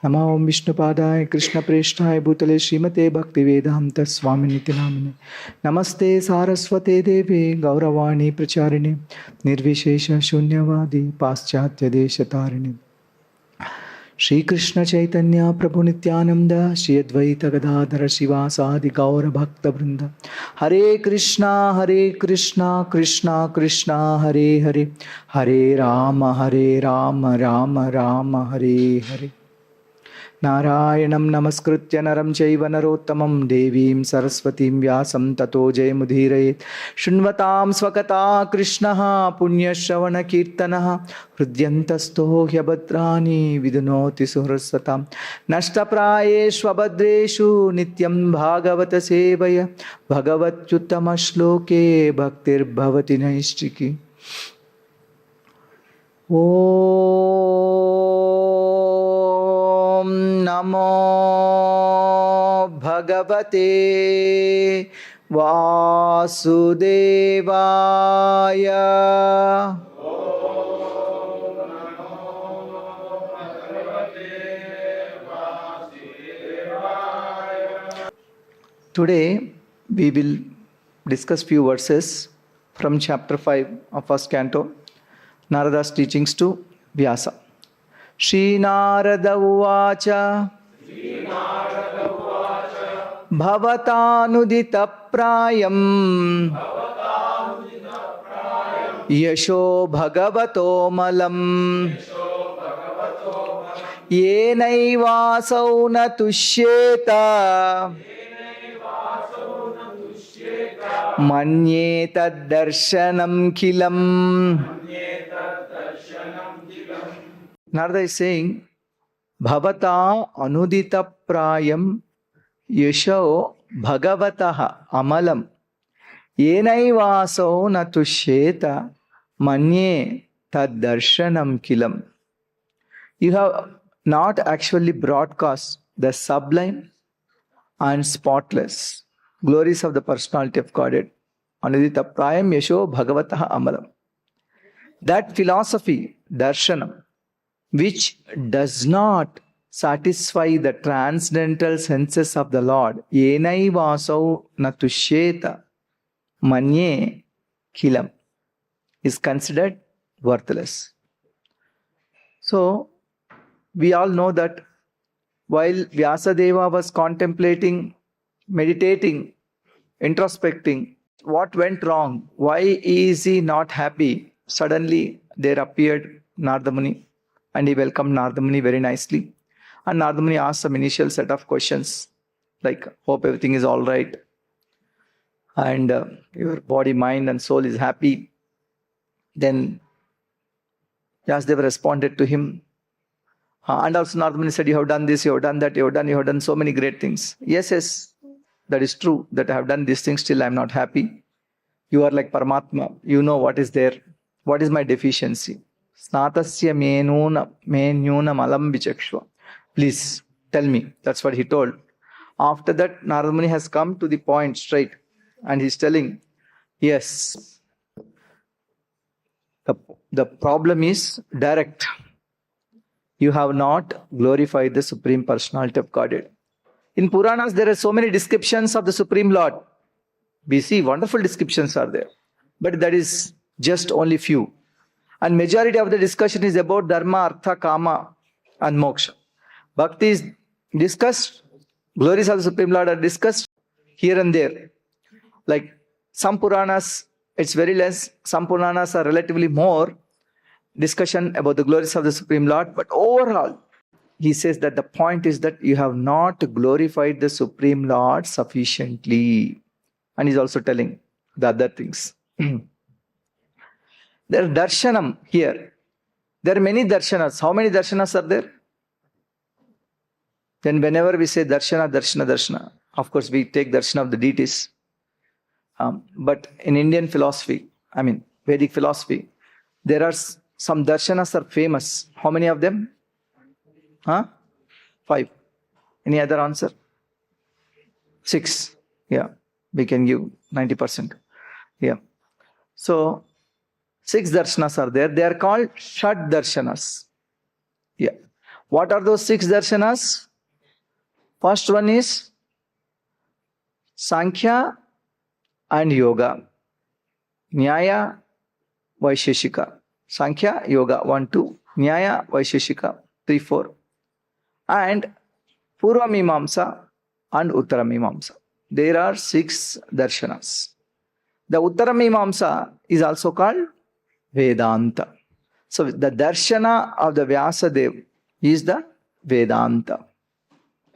Namo Om Vishnupadaya Krishna Preshthaya Bhutale Srimate Bhakti Vedānta Swaminiti Namine Namaste Saraswate Devi Gauravani Pracharini Nirvishesha Shunyavadi Paschatya Deshatarini Śrī Kṛṣṇa Chaitanya Prabhu Nityananda Śrī Advaita Gadadhara Śrīvāsadi Gaura Bhakta Vrinda Hare Krishna Krishna Krishna Hare Hare Hare Rama Rama Rama Hare Hare Narayanam Namaskritya Naram Chaiva Narottamam Devim Saraswatim Vyasam Tato Jayamudhirayet Shunvatam Swakata Krishnaha Punya Shravana Kirtanaha Hrudyantasto Hyabhadrani Vidunoti Suhrasvatam Nashtaprayeshva Bhadreshu Nityam Bhagavata Sevaya Bhagavatyuttama Shloke Bhaktir Bhavati Naishtriki Om Namo Bhagavate Vasudevaya. Today we will discuss few verses from chapter 5 of first canto, Narada's teachings to Vyasa. Śrī Nārada Uvaca Bhavatānudita prāyam Yasho Bhagavato malam Yenaivasau na tushyeta Manye tad darshanam kilam. Narada is saying, Bhavata anudita prayam yasho bhagavataha amalam yenaivaso natushyeta manye tad darshanam kilam. You have not actually broadcast the sublime and spotless glories of the personality of Godhead. Anudita prayam yasho bhagavataha amalam. That philosophy, darshanam, which does not satisfy the transcendental senses of the Lord, yenai vasau natushyeta manye kilam, is considered worthless. So, we all know that while Vyasadeva was contemplating, meditating, introspecting, what went wrong? Why is he not happy? Suddenly there appeared Narada Muni. And he welcomed Narada Muni very nicely. And Narada Muni asked some initial set of questions like, hope everything is all right. And your body, mind and soul is happy. Then Vyasadeva responded to him. And also Narada Muni said, you have done this, you have done that, you have done so many great things. Yes, that is true that I have done these things, still I am not happy. You are like Paramatma. You know what is there. What is my deficiency? Snatasya menyuna malam vichakshva. Please tell me. That's what he told. After that, Narada Muni has come to the point straight. And he's telling, yes, the problem is direct. You have not glorified the Supreme Personality of Godhead. In Puranas, there are so many descriptions of the Supreme Lord. We see wonderful descriptions are there. But that is just only few. And majority of the discussion is about dharma, artha, kama and moksha. Bhakti is discussed, glories of the Supreme Lord are discussed here and there. Like some Puranas, it's very less. Some Puranas are relatively more discussion about the glories of the Supreme Lord. But overall, he says that the point is that you have not glorified the Supreme Lord sufficiently. And he's also telling the other things. There is darshanam here. There are many darshanas. How many darshanas are there? Then whenever we say darshana, of course we take darshana of the deities. But in Indian philosophy, Vedic philosophy, there are some darshanas are famous. How many of them? 5. Any other answer? 6. Yeah, we can give 90%. Yeah. So, 6 darshanas are there. They are called Shad darshanas. Yeah. What are those 6 darshanas? First one is Sankhya and Yoga. Nyaya, Vaisheshika. Sankhya, Yoga, 1, 2. Nyaya, Vaisheshika, 3, 4. And Purva Mimamsa and Uttara Mimamsa. There are 6 darshanas. The Uttara Mimamsa is also called Vedanta. So the darshana of the Vyasadeva is the Vedanta.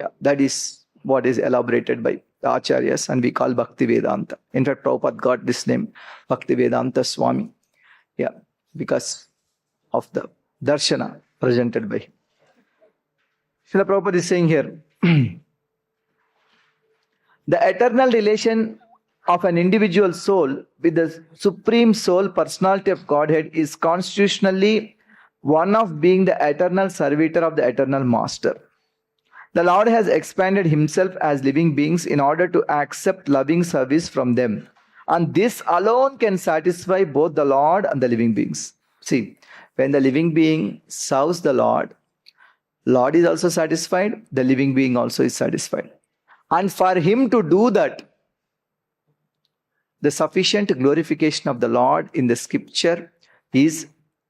Yeah, that is what is elaborated by the Acharyas, and we call Bhakti Vedanta. In fact, Prabhupada got this name, Bhakti Vedanta Swami. Yeah, because of the darshana presented by him. Srila Prabhupada is saying here, the eternal relation of an individual soul with the Supreme Soul Personality of Godhead is constitutionally one of being the eternal servitor of the eternal Master. The Lord has expanded himself as living beings in order to accept loving service from them. And this alone can satisfy both the Lord and the living beings. See, when the living being serves the Lord is also satisfied, the living being also is satisfied. And for him to do that, the sufficient glorification of the Lord in the scripture is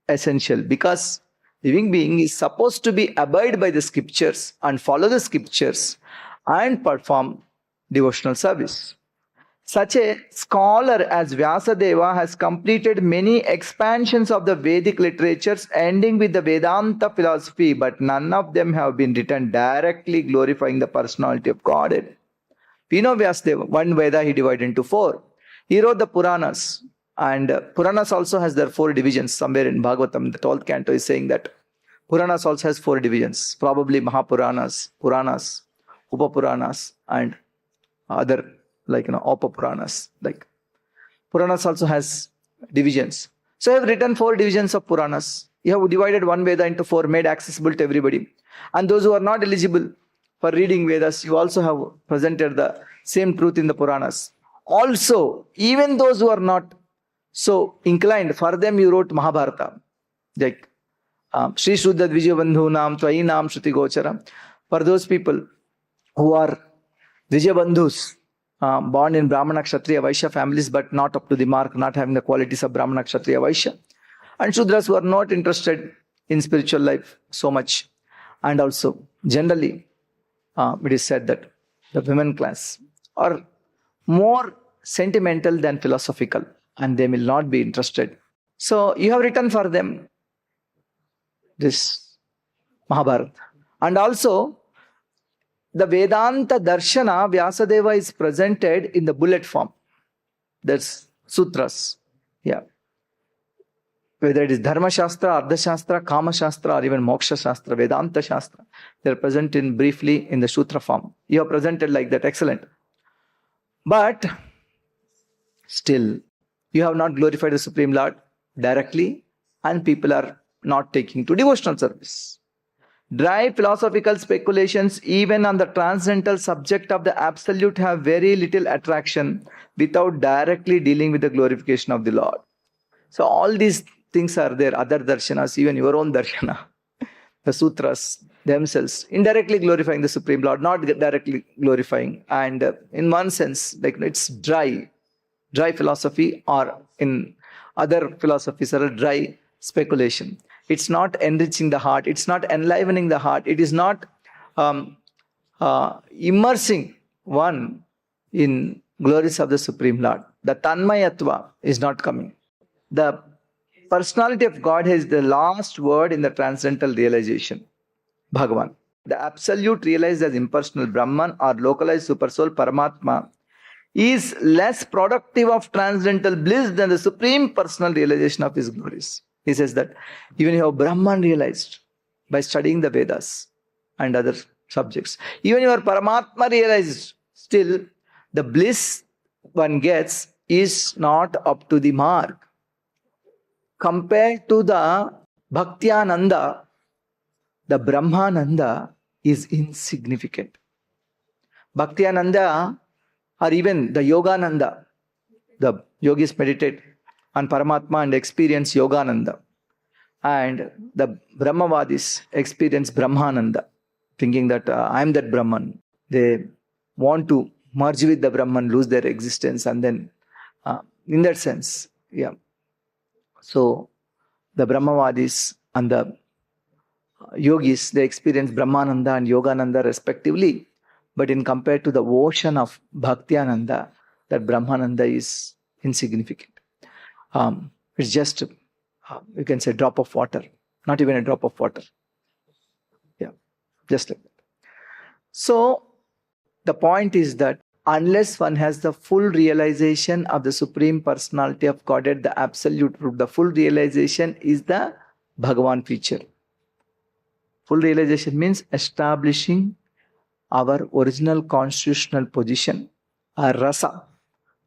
essential, because living being is supposed to be abide by the scriptures and follow the scriptures and perform devotional service. Such a scholar as Vyasadeva has completed many expansions of the Vedic literatures ending with the Vedanta philosophy, but none of them have been written directly glorifying the personality of Godhead. We know Vyasadeva, one Veda he divided into 4. He wrote the Puranas, and Puranas also has their 4 divisions. Somewhere in Bhagavatam, the 12th canto is saying that Puranas also has 4 divisions, probably Mahapuranas, Puranas, Upapuranas, and other Upapuranas. Like Puranas also has divisions. So I have written 4 divisions of Puranas. You have divided one Veda into 4, made accessible to everybody. And those who are not eligible for reading Vedas, you also have presented the same truth in the Puranas. Also, even those who are not so inclined, for them you wrote Mahabharata. Like Shri Shuddha Dvijabandhunam Tvainam Shruti Gochara. For those people who are Dvijabandhus, born in Brahmana, Kshatriya, Vaishya families, but not up to the mark, not having the qualities of Brahmana, Kshatriya, Vaishya. And Shudras who are not interested in spiritual life so much. And also, generally, it is said that the women class are more sentimental than philosophical, and they will not be interested. So you have written for them this Mahabharata. And also, the Vedanta Darshana, Vyasadeva is presented in the bullet form. That's sutras. Yeah. Whether it is Dharma Shastra, Ardha Shastra, Kama Shastra, or even Moksha Shastra, Vedanta Shastra, they are present in briefly in the Sutra form. You have presented like that. Excellent. But still, you have not glorified the Supreme Lord directly, and people are not taking to devotional service. Dry philosophical speculations, even on the transcendental subject of the Absolute, have very little attraction without directly dealing with the glorification of the Lord. So all these things are there, other darshanas, even your own darshana, the sutras themselves, indirectly glorifying the Supreme Lord, not directly glorifying. And in one sense, like it's dry philosophy, or in other philosophies are a dry speculation. It's not enriching the heart. It's not enlivening the heart. It is not immersing one in glories of the Supreme Lord. The Tanmayatva is not coming. The personality of God is the last word in the transcendental realization. Bhagavān. The absolute realized as impersonal Brahman or localized supersoul Paramātmā is less productive of transcendental bliss than the supreme personal realization of his glories. He says that even you have Brahman realized by studying the Vedas and other subjects. Even your Paramatma realized, still the bliss one gets is not up to the mark. Compared to the Bhakti-ananda, the Brahmananda is insignificant. Bhakti-ananda, or even the Yogananda, the yogis meditate on Paramatma and experience Yogananda. And the Brahmavadis experience Brahmananda, thinking that I am that Brahman. They want to merge with the Brahman, lose their existence, and then in that sense, yeah. So the Brahmavadis and the yogis, they experience Brahmananda and Yogananda respectively. But in compared to the ocean of Bhaktiananda, that Brahmananda is insignificant. It's just, you can say, drop of water. Not even a drop of water. Yeah, just like that. So, the point is that unless one has the full realization of the Supreme Personality of Godhead, the Absolute Truth, the full realization is the Bhagavān feature. Full realization means establishing our original constitutional position, our rasa,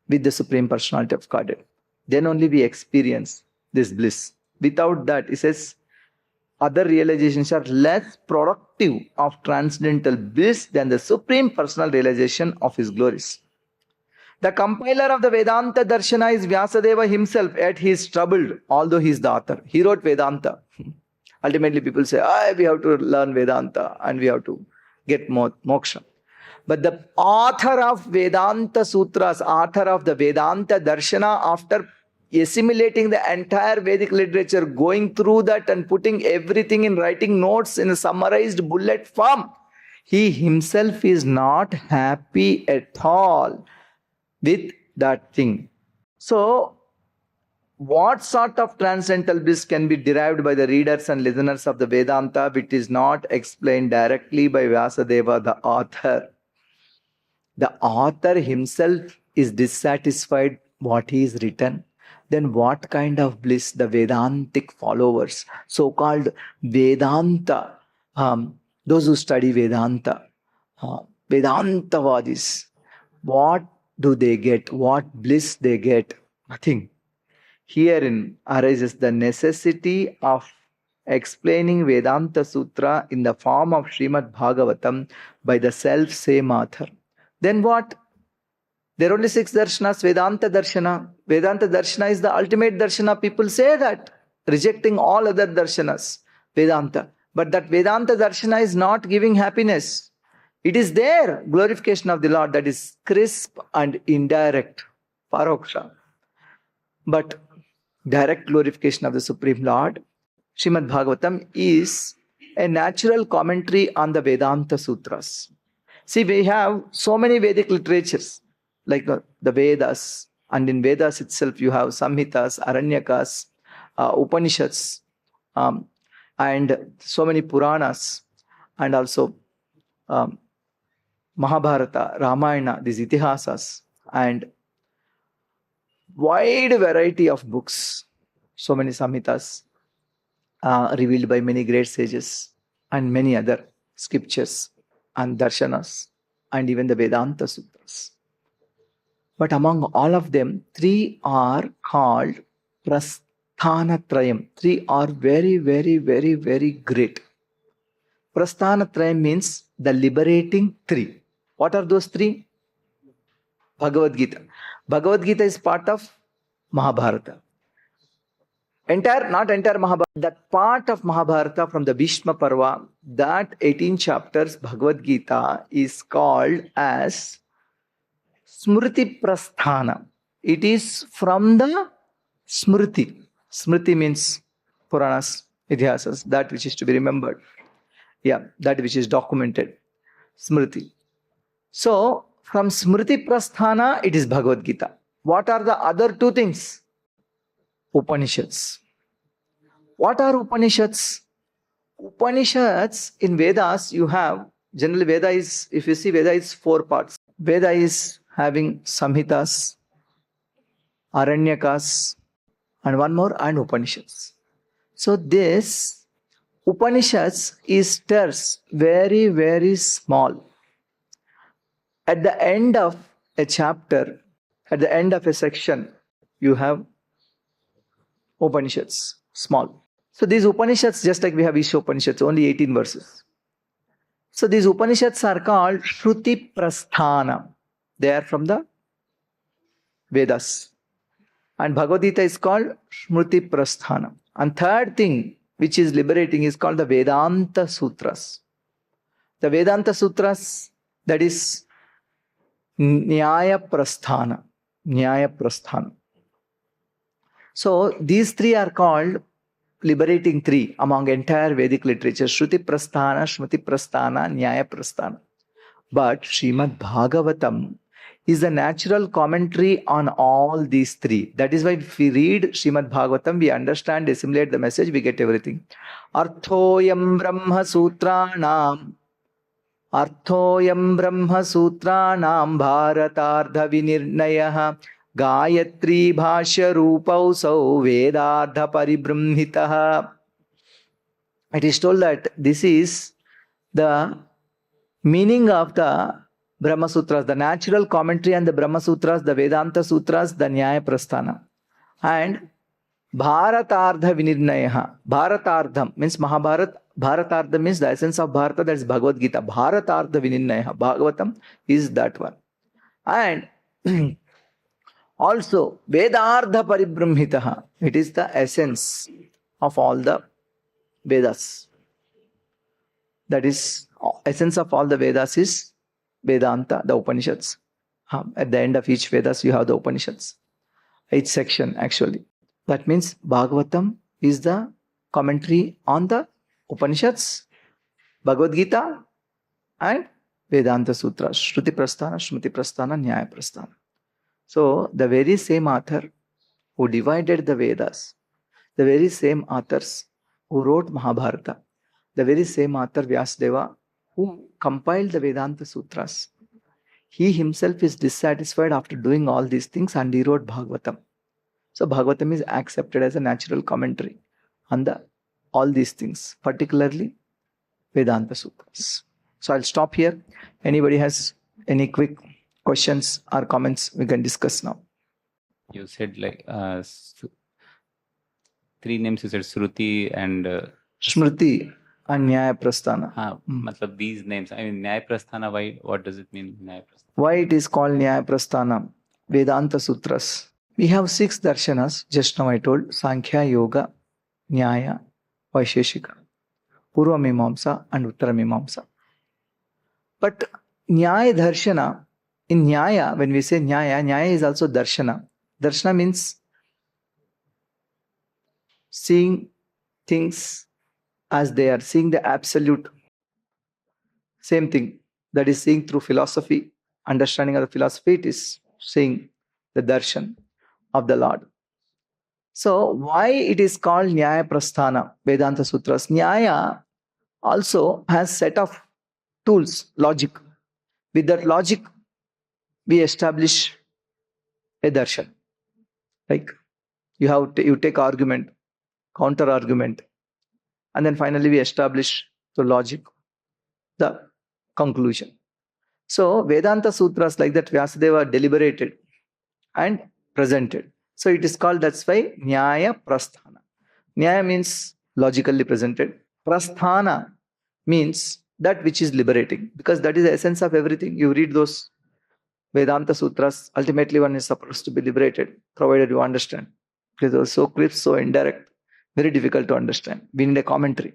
with the Supreme Personality of Godhead. Then only we experience this bliss. Without that, it says, other realizations are less productive of transcendental bliss than the Supreme Personal realization of His glories. The compiler of the Vedanta Darshana is Vyasadeva himself, yet he is troubled, although he is the author. He wrote Vedanta. Ultimately, people say, we have to learn Vedanta and we have to get moksha. But the author of Vedānta-sūtras, author of the Vedanta Darshana, after assimilating the entire Vedic literature, going through that and putting everything in writing notes in a summarized bullet form, he himself is not happy at all with that thing. So, what sort of transcendental bliss can be derived by the readers and listeners of the Vedanta, which is not explained directly by Vyasadeva, the author? The author himself is dissatisfied what he is written. Then what kind of bliss the Vedantic followers, so-called Vedanta, those who study Vedanta, Vedantavadis, what do they get? What bliss they get? Nothing. Herein arises the necessity of explaining Vedānta-sūtra in the form of Śrīmad-Bhāgavatam by the self-same author. Then what? There are only 6 darshanas, Vedanta Darshana. Vedanta Darshana is the ultimate darshana. People say that, rejecting all other darshanas, Vedanta. But that Vedanta Darshana is not giving happiness. It is there, glorification of the Lord, that is crisp and indirect, paroksha. But direct glorification of the Supreme Lord, Śrīmad-Bhāgavatam, is a natural commentary on the Vedānta-sūtras. See, we have so many Vedic literatures, like the Vedas, and in Vedas itself you have Samhitas, Aranyakas, Upanishads, and so many Puranas, and also Mahabharata, Ramayana, these Itihasas, and wide variety of books, so many Samhitas revealed by many great sages, and many other scriptures and darshanas, and even the Vedānta-sūtras. But among all of them, 3 are called Prasthanatrayam. 3 are very, very, very, very great. Prasthanatrayam means the liberating 3. What are those 3? Bhagavad Gita. Bhagavad Gita is part of Mahabharata. Not entire Mahabharata, that part of Mahabharata from the Bhishma Parva, that 18 chapters Bhagavad Gita is called as Smriti Prasthana. It is from the Smriti. Smriti means Puranas, Itihasas, that which is to be remembered. Yeah, that which is documented. Smriti. So, from Smriti Prasthana, it is Bhagavad Gita. What are the other 2 things? Upanishads. What are Upanishads? Upanishads in Vedas you have, generally Veda is, if you see Veda is 4 parts. Veda is having Samhitas, Aranyakas, and one more, and Upanishads. So this Upanishads is terse, very, very small. At the end of a chapter, at the end of a section, you have Upanishads, small. So these Upanishads, just like we have Isha Upanishads, only 18 verses. So these Upanishads are called Shruti Prasthana. They are from the Vedas. And Bhagavad Gita is called Smriti Prasthana. And third thing, which is liberating is called the Vedānta-sūtras. The Vedānta-sūtras, that is Nyaya-prasthana. Nyaya-prasthana. So these three are called liberating three among entire Vedic literature. Shruti-prasthana, Shmriti-prasthana, Nyaya-prasthana. But Śrīmad-Bhāgavatam is a natural commentary on all these three. That is why if we read Śrīmad-Bhāgavatam, we understand, assimilate the message, we get everything. Arthoyam Brahma Sutranam Bharatardha Vinirnayaha Gayatri Bhashya Rupausau Vedārdha Paribrahmitaha. It is told that this is the meaning of the Brahma Sutras, the natural commentary on the Brahma Sutras, the Vedanta Sutras, the Nyaya Prasthana. And Bharatardha Vinirnayaha. Bharatardham means Mahabharat. Bharatardha means the essence of Bharata, that is Bhagavad Gita. Bharatardha Vinirnayaha. Bhagavatam is that one. And also Vedārdha Paribrahmitaha. It is the essence of all the Vedas. That is, essence of all the Vedas is Vedanta, the Upanishads. At the end of each Vedas, you have the Upanishads. Each section, actually. That means Bhagavatam is the commentary on the Upanishads, Bhagavad Gita, and Vedānta-sūtra. Shruti-prasthana, Shmriti-prasthana, Nyaya-prasthana. So, the very same author who divided the Vedas, the very same authors who wrote Mahabharata, the very same author Vyasadeva who compiled the Vedanta Sutras, he himself is dissatisfied after doing all these things and he wrote Bhagavatam. So Bhagavatam is accepted as a natural commentary on all these things, particularly Vedanta Sutras. So I'll stop here. Anybody has any quick questions or comments, we can discuss now. You said like three names, you said Shruti and Smriti and Nyaya Prasthana. Matlab these names. I mean, Nyaya Prasthana, why? What does it mean, Nyaya Prasthana? Why it is called Nyaya Prasthana? Vedanta Sutras. We have 6 darshanas, just now I told. Sankhya, Yoga, Nyaya, Vaisheshika, Purva Mimamsa and Uttara Mimamsa. But Nyaya Darshana, in Nyaya, when we say Nyaya, Nyaya is also Darshana. Darshana means seeing things as they are, seeing the absolute. Same thing. That is seeing through philosophy, understanding of the philosophy, it is seeing the darshan of the Lord. So, why it is called Nyaya Prasthana, Vedanta Sutras? Nyaya also has set of tools, logic. With that logic, we establish a darshan. Like, you take argument, counter argument, and then finally we establish the logic, the conclusion. So Vedanta Sutras like that Vyasadeva deliberated and presented. So it is called, that's why Nyaya Prasthana. Nyaya means logically presented. Prasthana means that which is liberating, because that is the essence of everything. You read those Vedanta Sutras, ultimately one is supposed to be liberated, provided you understand. Because those so crisp, so indirect, very difficult to understand. We need a commentary.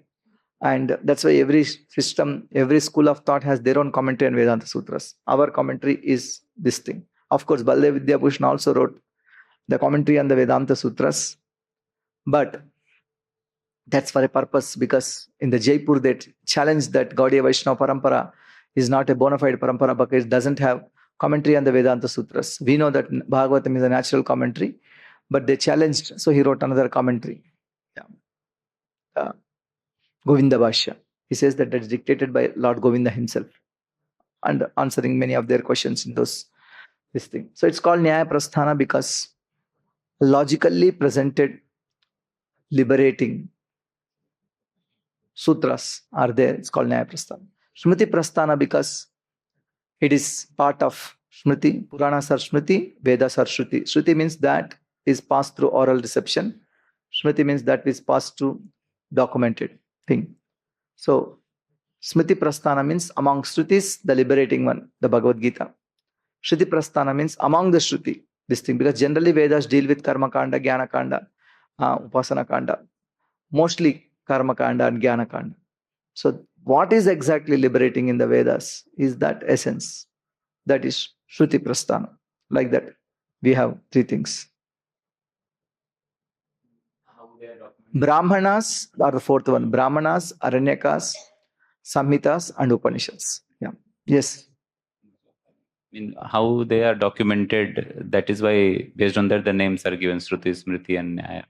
And that's why every system, every school of thought has their own commentary on Vedanta Sutras. Our commentary is this thing. Of course, Baldev Vidyabhushan also wrote the commentary on the Vedanta Sutras. But that's for a purpose, because in the Jaipur they challenged that Gaudiya Vaishnava Parampara is not a bona fide Parampara because it doesn't have commentary on the Vedanta Sutras. We know that Bhagavatam is a natural commentary, but they challenged, so he wrote another commentary. Govinda Bhashya. He says that is dictated by Lord Govinda himself and answering many of their questions in this thing. So it's called Nyaya Prasthana because logically presented, liberating sutras are there. It's called Nyaya Prasthana. Smriti Prasthana because it is part of Smriti. Puranas are Smriti, Vedas are Shruti. Shruti means that is passed through oral reception. Smriti means that is passed through documented thing. So, Smriti Prasthana means among Shrutis, the liberating one, the Bhagavad Gita. Shruti Prasthana means among the Shruti, this thing, because generally Vedas deal with Karma Kanda, Jnana Kanda, Upasana Kanda. Mostly Karma Kanda and Jnana Kanda. So what is exactly liberating in the Vedas is that essence. That is Shruti Prasthana. Like that, we have three things. How they are documented. Brahmanas are the fourth one. Brahmanas, Aranyakas, Samhitas, and Upanishads. Yeah. Yes. I mean, how they are documented, that is why, based on that, the names are given Shruti, Smriti, and Nyaya.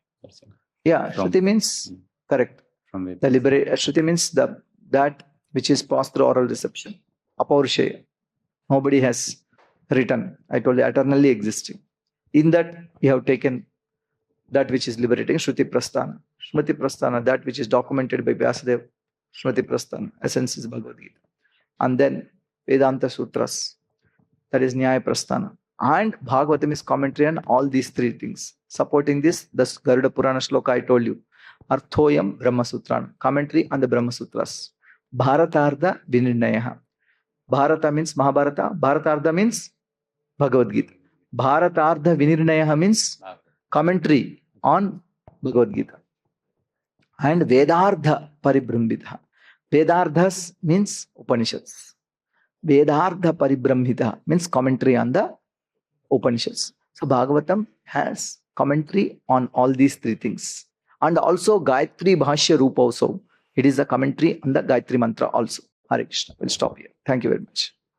Yeah, From- Shruti means correct. From Vedas. The Shruti means that which is passed through oral reception. Apaurusheya. Nobody has written. I told you, eternally existing. In that, you have taken that which is liberating, Shruti Prasthana. Shruti Prasthana, that which is documented by Vyasadeva. Shruti Prasthana, essence is Bhagavad Gita. And then Vedānta-sūtras, that is Nyaya Prasthana. And Bhagavatam is commentary on all these three things. Supporting this, the Garuda Purana shloka I told you. Arthoyam Brahma Sutran, commentary on the Brahma Sutras. Bharatartha Vinirnayaha. Bharata means Mahabharata. Bharatartha means Bhagavad Gita. Bharatartha Vinirnayaha means commentary on Bhagavad Gita. And Vedārdha Paribrahmita. Vedārdhas means Upanishads. Vedārdha Paribrahmita means commentary on the Upanishads. So Bhagavatam has commentary on all these three things. And also Gayatri Bhashya Rupa also. It is a commentary on the Gayatri Mantra also. Hare Krishna. We'll stop here. Thank you very much.